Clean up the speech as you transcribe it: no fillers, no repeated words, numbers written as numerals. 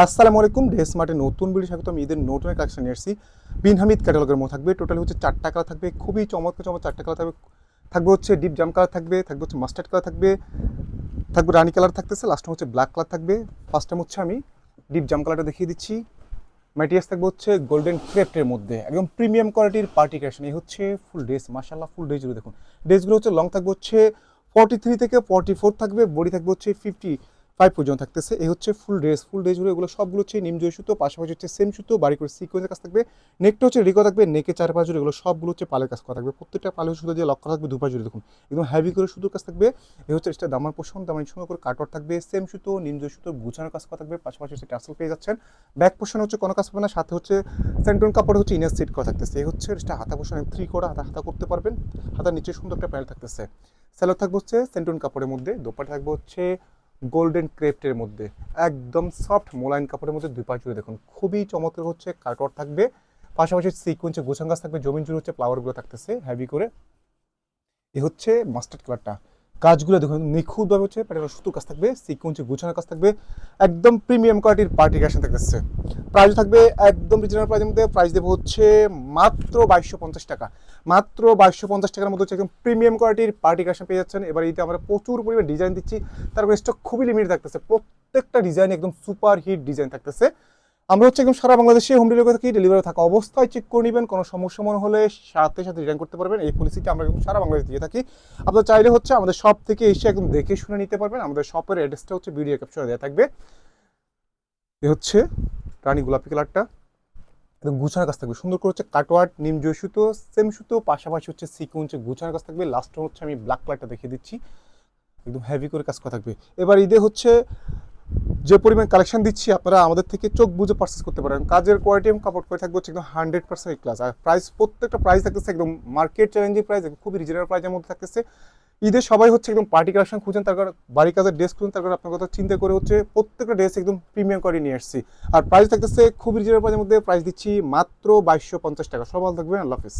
আসসালামু আলাইকুম, ড্রেস মার্টের নতুন ভিডিও স্বাগত। আমি ঈদের নতুন কালেকশন নিয়ে এসেছি। বিন হামিদ ক্যাটালগের মধ্যে থাকবে। টোটাল হচ্ছে 4টা কালার থাকবে, খুবই চমৎকার চমৎকার 4টা কালার থাকবে। থাকবে হচ্ছে ডিপ জাম কালার থাকবে, থাকবে হচ্ছে মাস্টার্ড কালার থাকবে, থাকবে রানি কালার থাকতেছে, লাস্টে হচ্ছে ব্ল্যাক কালার থাকবে। ফার্স্ট টাইম হচ্ছে আমি ডিপ জাম কালারটা দেখিয়ে দিচ্ছি। ম্যাটেরিয়ালস থাকবে হচ্ছে গোল্ডেন ক্রেপ্টের মধ্যে, একদম প্রিমিয়াম কোয়ালিটির পার্টি কালেকশন। এই হচ্ছে ফুল ড্রেস, মাশাআল্লাহ ফুল ড্রেসগুলো দেখুন। ড্রেসগুলো হচ্ছে লং থাকবে হচ্ছে 43 থেকে 44 থাকবে, বডি থাকবে হচ্ছে 55 পর্যন্ত থাকতেছে। এই হচ্ছে ফুল ড্রেস। ফুল ড্রেসগুলো এগুলো সবগুলো হচ্ছে নিমজয় সুতো, পাশাপাশি হচ্ছে সেম সুতো, বাড়ি করে সিকোয়েন্সের কাজ থাকবে। নেকটা হচ্ছে রিকো থাকবে, নেকে 4 5 জুড়ে, এগুলো সবগুলো হচ্ছে পালের কাজ করা থাকবে। প্রত্যেকটা পালের সুতো দিয়ে লক করা থাকবে, দুপাশ জুড়ে দেখুন একদম হেভি করে সুতোর কাজ থাকবে। এই হচ্ছে এটা দামার পোষণ, দামার সুন্দর করে কাটওয়ার্ক থাকবে, সেম সুতো নিমজয় সুতো গুছানোর কাজ করা থাকবে, পাশাপাশি হচ্ছে টাসেল পেয়ে যাচ্ছেন। ব্যাক পোষণ হচ্ছে কোনো কাজ পাবে না, সাথে হচ্ছে সেন্টন কাপড় হচ্ছে ইনার সেট করা থাকতেছে। এই হচ্ছে এটা হাতা পোষণ 3 করা, হাতা হাতা করতে পারবেন। হাতার নিচে সুন্দর একটা প্যানেল থাকতেছে। স্যালোর থাকবে হচ্ছে সেন্টন কাপড়ের মধ্যে, দোপাটা থাকবে হচ্ছে গোল্ডেন ক্রেপ্টের মধ্যে, একদম সফট মোলায়েম কাপড়ের মধ্যে। দুই পাশ জুড়ে দেখুন খুবই চমৎকার হচ্ছে কাটওয়ার্ক থাকবে, পাশাপাশি সিকোয়েন্সে গোছান গাছ থাকবে, জমিন জুড়ে হচ্ছে ফ্লাওয়ারগুলো থাকতেছে হেভি করে। এ হচ্ছে মাস্টার্ড কালারটা, কাজগুলো দেখুন নিখুঁতভাবে হচ্ছে প্যাটার্ন সুতোর কাজ থাকবে, সিকোয়েন্সে গোছানোর কাজ থাকবে, একদম প্রিমিয়াম কোয়ালিটির পার্টি কালেকশন থাকতেছে। প্রাইস থাকবে একদম রিজনেবল প্রাইসের মধ্যে। প্রাইস দেবো হচ্ছে মাত্র 2250 টাকা। মাত্র 2250 টাকার মধ্যে হচ্ছে একদম প্রিমিয়াম কোয়ালিটির পার্টি কালেকশন পেয়ে যাচ্ছেন। এবার এতে আমরা প্রচুর পরিমাণ ডিজাইন দিচ্ছি, তারপর স্টক খুবই লিমিটেড থাকতেছে। প্রত্যেকটা ডিজাইন একদম সুপার হিট ডিজাইন থাকতেছে। আমরা হচ্ছে একদম সারা বাংলাদেশে হোম ডেলিভারি থাকি, ডেলিভারি থাকা অবস্থায় চেক করে নেবেন। কোনো সমস্যা মনে হলে সাথে সাথে রিটার্ন করতে পারবেন। এই পলিসিটা আমরা একদম সারা বাংলাদেশে দিয়ে থাকি। আপনারা চাইলে হচ্ছে আমাদের শপ থেকে এসে একদম দেখে শুনে নিতে পারবেন। আমাদের শপের অ্যাড্রেসটা হচ্ছে ভিডিও ক্যাপশনে দেওয়া থাকবে। এ হচ্ছে রানী গোলাপি কালারটা, একদম গুছানোর কাজ থাকবে সুন্দর করে হচ্ছে কাটওয়ার্ক নিম জয় সুতো, সেম সুতো, পাশাপাশি হচ্ছে সিকোয়েন্সে গুছানোর কাজ থাকবে। লাস্টে হচ্ছে আমি ব্ল্যাক কালারটা দেখিয়ে দিচ্ছি, একদম হেভি করে কাজ করা থাকবে। এবার ঈদে হচ্ছে যে পরিমাণ কালেকশন দিচ্ছি, আপনারা আমাদের থেকে চোখ বুঝে পারচেস করতে পারেন। কাজের কোয়ালিটি এবং কাপড় করে থাকবে হচ্ছে একদম 100% ক্লাস। আর প্রাইস, প্রত্যেকটা প্রাইস থাকতেছে একদম মার্কেট চ্যালেঞ্জিং প্রাইস, খুবই রিজনেবল প্রাইসের মধ্যে থাকতেছে। ঈদে সবাই হচ্ছে একদম পার্টি কালেকশন খুঁজেন, তার কারণ বাড়ি কাজের ড্রেস খুঁজেন, তার কারণ আপনার কথা চিন্তা করে হচ্ছে প্রত্যেকটা ড্রেস একদম প্রিমিয়াম করে নিয়ে আসছি। আর প্রাইস থাকতেছে খুবই রিজনেবল প্রাইসের মধ্যে। প্রাইস দিচ্ছি মাত্র 2250 টাকা। সব ভালো থাকবেন, আল্লাহ হাফিজ।